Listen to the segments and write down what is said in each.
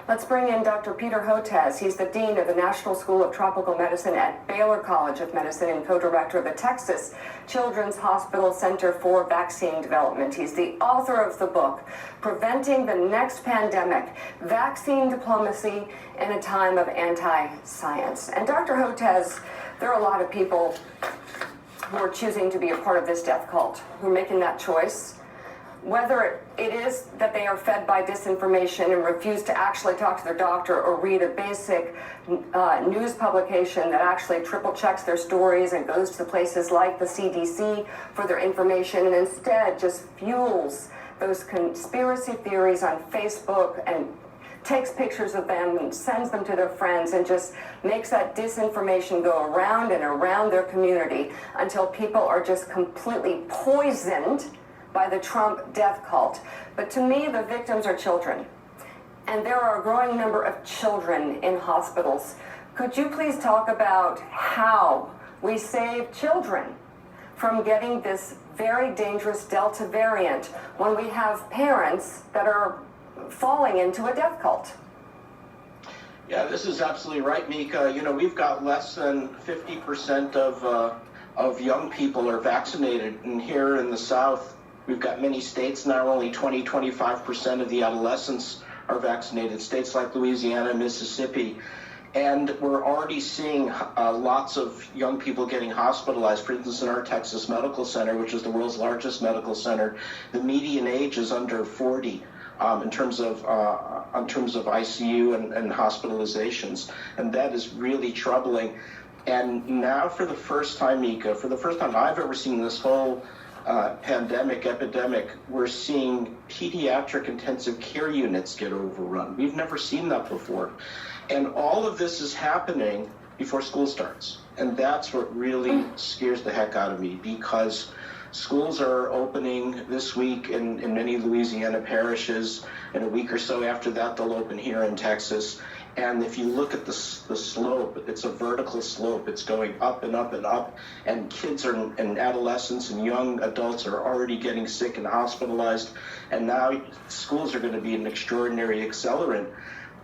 Let's bring in Dr. Peter Hotez. He's the Dean of the National School of Tropical Medicine at Baylor College of Medicine and co-director of the Texas Children's Hospital Center for Vaccine Development. He's the author of the book, Preventing the Next Pandemic, Vaccine Diplomacy in a Time of Anti-Science. And Dr. Hotez, there are a lot of people who are choosing to be a part of this death cult, who are making that choice. Whether it is that they are fed by disinformation and refuse to actually talk to their doctor or read a basic news publication that actually triple checks their stories and goes to places like the CDC for their information and instead just fuels those conspiracy theories on Facebook and takes pictures of them and sends them to their friends and just makes that disinformation go around and around their community until people are just completely poisoned by the Trump death cult. But to me, the victims are children. And there are a growing number of children in hospitals. Could you please talk about how we save children from getting this very dangerous Delta variant when we have parents that are falling into a death cult? Yeah, this is absolutely right, Mika. You know, we've got less than 50% of young people are vaccinated. And here in the South, we've got many states now, only 25% of the adolescents are vaccinated, states like Louisiana, Mississippi. And we're already seeing lots of young people getting hospitalized. For instance, in our Texas Medical Center, which is the world's largest medical center, the median age is under 40 in terms of ICU and hospitalizations. And that is really troubling. And now for the first time, Mika, for the first time I've ever seen this whole epidemic, we're seeing pediatric intensive care units get overrun. We've never seen that before. And all of this is happening before school starts. And that's what really scares the heck out of me, because schools are opening this week in many Louisiana parishes. In a week or so after that, they'll open here in Texas. And if you look at the slope, it's a vertical slope. It's going up and up and up. And kids and adolescents and young adults are already getting sick and hospitalized. And now schools are going to be an extraordinary accelerant.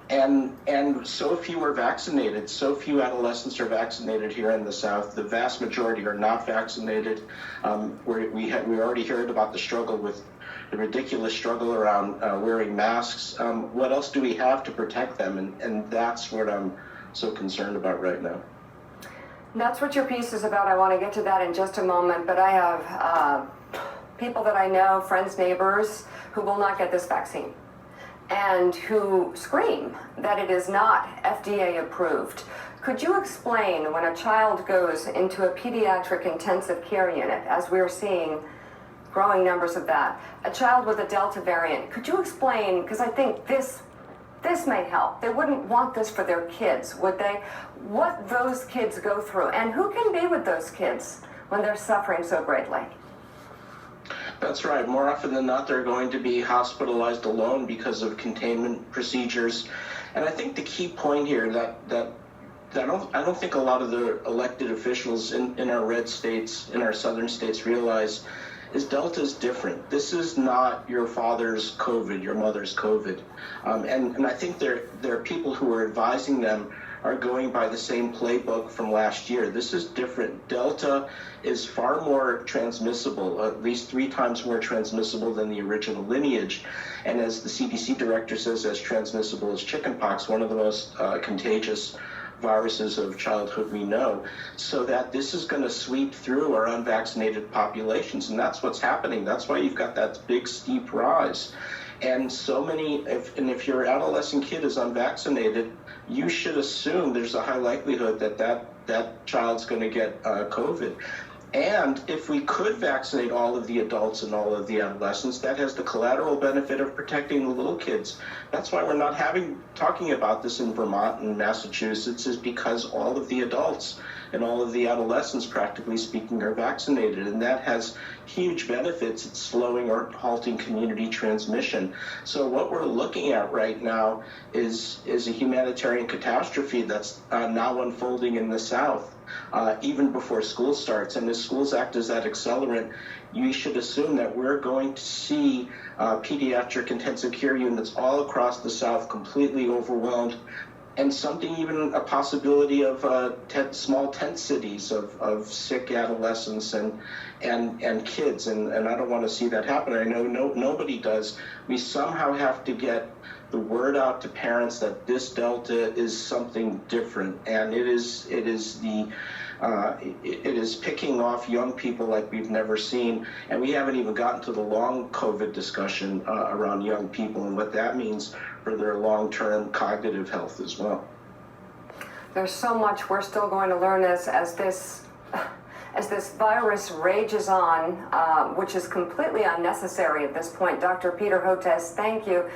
And so few are vaccinated. So few adolescents are vaccinated here in the South. The vast majority are not vaccinated. We already heard about the struggle with the ridiculous struggle around wearing masks. What else do we have to protect them? And that's what I'm so concerned about right now. That's what your piece is about. I want to get to that in just a moment, but I have people that I know, friends, neighbors, who will not get this vaccine and who scream that it is not FDA approved. Could you explain, when a child goes into a pediatric intensive care unit, as we're seeing growing numbers of that, a child with a Delta variant, could you explain, because I think this may help. They wouldn't want this for their kids, would they? What those kids go through, and who can be with those kids when they're suffering so greatly? That's right. More often than not, they're going to be hospitalized alone because of containment procedures. And I think the key point here that I don't think a lot of the elected officials in our red states, in our southern states, realize is Delta is different. This is not your father's COVID, your mother's COVID. And I think there are people who are advising them are going by the same playbook from last year. This is different. Delta is far more transmissible, at least 3 times more transmissible than the original lineage. And as the CDC director says, as transmissible as chickenpox, one of the most contagious viruses of childhood we know, so that this is going to sweep through our unvaccinated populations. And that's what's happening. That's why you've got that big steep rise. And so many, if your adolescent kid is unvaccinated, you should assume there's a high likelihood that child's going to get COVID. And if we could vaccinate all of the adults and all of the adolescents, that has the collateral benefit of protecting the little kids. That's why we're not talking about this in Vermont and Massachusetts, is because all of the adults and all of the adolescents, practically speaking, are vaccinated. And that has huge benefits. It's slowing or halting community transmission. So what we're looking at right now is a humanitarian catastrophe that's now unfolding in the South. even before school starts. And as schools act as that accelerant, you should assume that we're going to see pediatric intensive care units all across the South completely overwhelmed, and even a possibility of small tent cities of sick adolescents and kids, and I don't want to see that happen. I know nobody does. We somehow have to get the word out to parents that this Delta is something different, and it is picking off young people like we've never seen, and we haven't even gotten to the long COVID discussion around young people and what that means for their long-term cognitive health as well. There's so much we're still going to learn as this virus rages on, which is completely unnecessary at this point. Dr. Peter Hotez, thank you.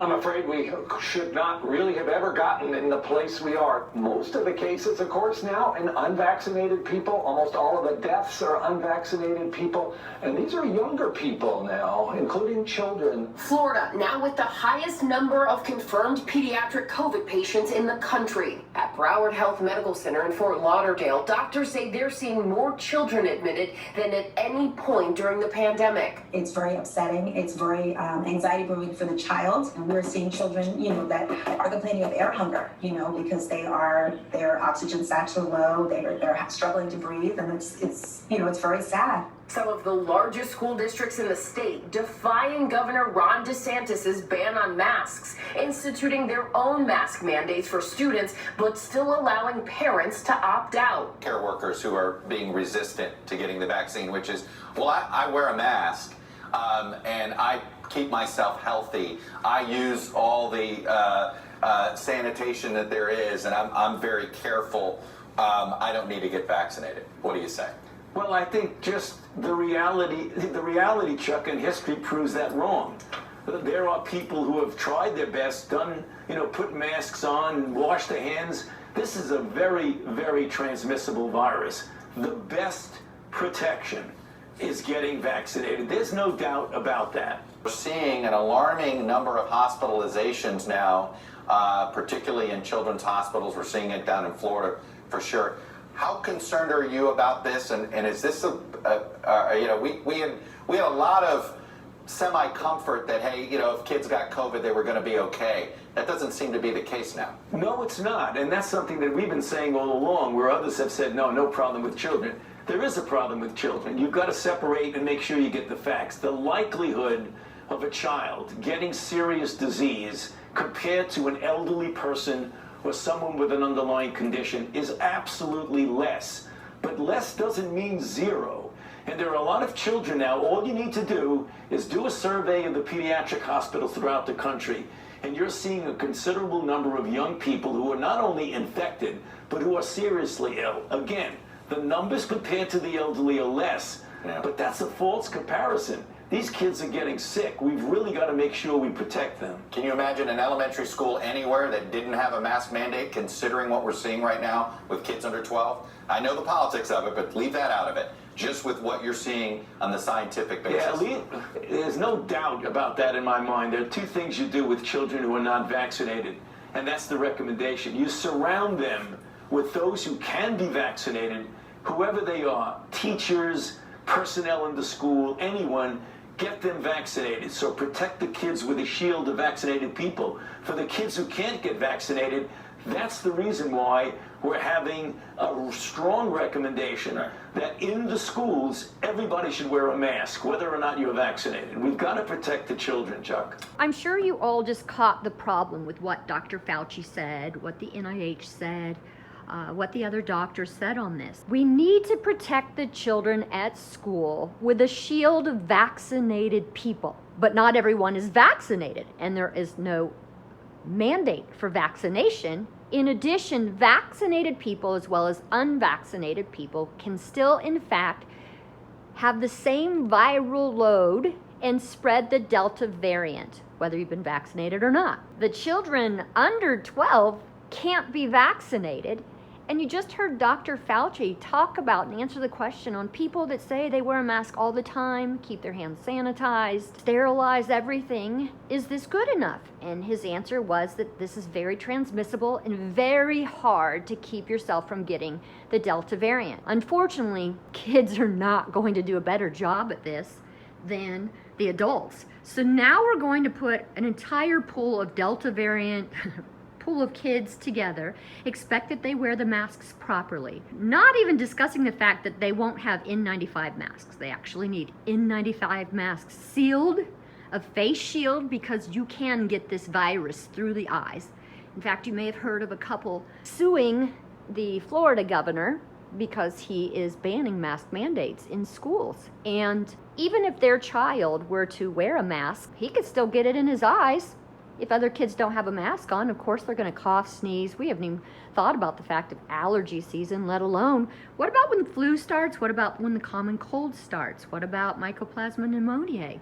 I'm afraid we should not really have ever gotten in the place we are. Most of the cases, of course, now in unvaccinated people. Almost all of the deaths are unvaccinated people. And these are younger people now, including children. Florida, now with the highest number of confirmed pediatric COVID patients in the country. At Broward Health Medical Center in Fort Lauderdale, doctors say they're seeing more children admitted than at any point during the pandemic. It's very upsetting. It's very anxiety-provoking for the child. And we're seeing children, that are complaining of air hunger, because their oxygen sats are low, they're struggling to breathe, and it's very sad. Some of the largest school districts in the state defying Governor Ron DeSantis' ban on masks, instituting their own mask mandates for students, but still allowing parents to opt out. Care workers who are being resistant to getting the vaccine, which is, well, I wear a mask and I keep myself healthy. I use all the sanitation that there is, and I'm very careful. I don't need to get vaccinated. What do you say? Well, I think just the reality, Chuck, and history proves that wrong. There are people who have tried their best, put masks on, washed their hands. This is a very, very transmissible virus. The best protection is getting vaccinated. There's no doubt about that. We're seeing an alarming number of hospitalizations now, particularly in children's hospitals. We're seeing it down in Florida for sure. How concerned are you about this? And is this we had a lot of semi-comfort that, hey, if kids got COVID, they were going to be okay. That doesn't seem to be the case now. No, it's not. And that's something that we've been saying all along, where others have said, no problem with children. There is a problem with children. You've got to separate and make sure you get the facts. The likelihood of a child getting serious disease compared to an elderly person or someone with an underlying condition is absolutely less. But less doesn't mean zero. And there are a lot of children now. All you need to do is do a survey of the pediatric hospitals throughout the country, and you're seeing a considerable number of young people who are not only infected, but who are seriously ill. Again, the numbers compared to the elderly are less, but that's a false comparison. These kids are getting sick. We've really got to make sure we protect them. Can you imagine an elementary school anywhere that didn't have a mask mandate, considering what we're seeing right now with kids under 12? I know the politics of it, but leave that out of it. Just with what you're seeing on the scientific basis. Yeah, there's no doubt about that in my mind. There are two things you do with children who are not vaccinated, and that's the recommendation. You surround them with those who can be vaccinated, whoever they are, teachers, personnel in the school, anyone. Get them vaccinated. So protect the kids with a shield of vaccinated people. For the kids who can't get vaccinated, that's the reason why we're having a strong recommendation that in the schools, everybody should wear a mask, whether or not you're vaccinated. We've got to protect the children, Chuck. I'm sure you all just caught the problem with what Dr. Fauci said, what the NIH said, what the other doctors said on this. We need to protect the children at school with a shield of vaccinated people. But not everyone is vaccinated, and there is no mandate for vaccination. In addition, vaccinated people as well as unvaccinated people can still, in fact, have the same viral load and spread the Delta variant, whether you've been vaccinated or not. The children under 12 can't be vaccinated, And you just heard Dr. Fauci talk about and answer the question on people that say they wear a mask all the time, keep their hands sanitized, sterilize everything. Is this good enough? And his answer was that this is very transmissible and very hard to keep yourself from getting the Delta variant. Unfortunately, kids are not going to do a better job at this than the adults. So now we're going to put an entire pool of Delta variant pool of kids together, expect that they wear the masks properly. Not even discussing the fact that they won't have N95 masks. They actually need N95 masks sealed, a face shield, because you can get this virus through the eyes. In fact, you may have heard of a couple suing the Florida governor because he is banning mask mandates in schools. And even if their child were to wear a mask, he could still get it in his eyes. If other kids don't have a mask on, of course they're going to cough, sneeze. We haven't even thought about the fact of allergy season, let alone, what about when the flu starts? What about when the common cold starts? What about mycoplasma pneumoniae?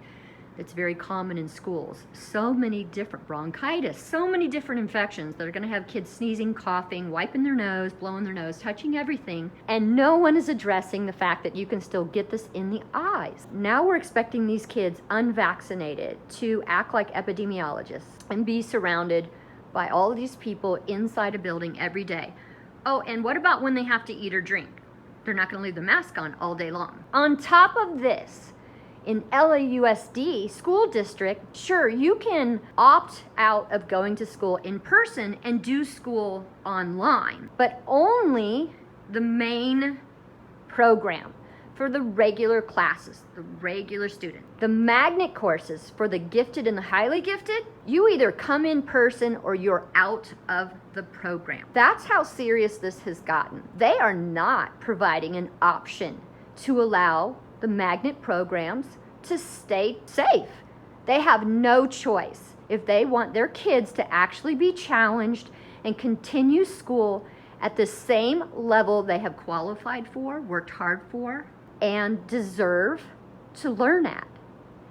That's very common in schools. So many different bronchitis, so many different infections that are going to have kids sneezing, coughing, wiping their nose, blowing their nose, touching everything. And no one is addressing the fact that you can still get this in the eyes. Now we're expecting these kids unvaccinated to act like epidemiologists and be surrounded by all of these people inside a building every day. Oh, and what about when they have to eat or drink? They're not going to leave the mask on all day long. On top of this, in LAUSD school district, sure, you can opt out of going to school in person and do school online, but only the main program for the regular classes, the regular student. The magnet courses for the gifted and the highly gifted, you either come in person or you're out of the program. That's how serious this has gotten. They are not providing an option to allow the magnet programs to stay safe. They have no choice if they want their kids to actually be challenged and continue school at the same level they have qualified for, worked hard for, and deserve to learn at.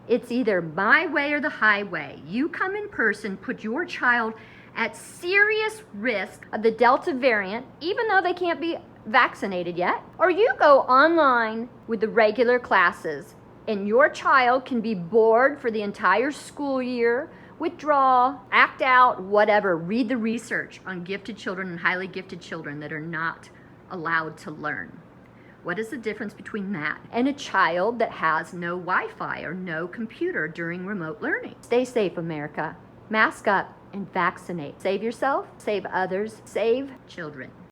It's either my way or the highway. You come in person, put your child at serious risk of the Delta variant, even though they can't be vaccinated yet, or you go online with the regular classes and your child can be bored for the entire school year, withdraw, act out, whatever. Read the research on gifted children and highly gifted children that are not allowed to learn. What is the difference between that and a child that has no Wi-Fi or no computer during remote learning? Stay safe, America. Mask up and vaccinate. Save yourself, save others, save children.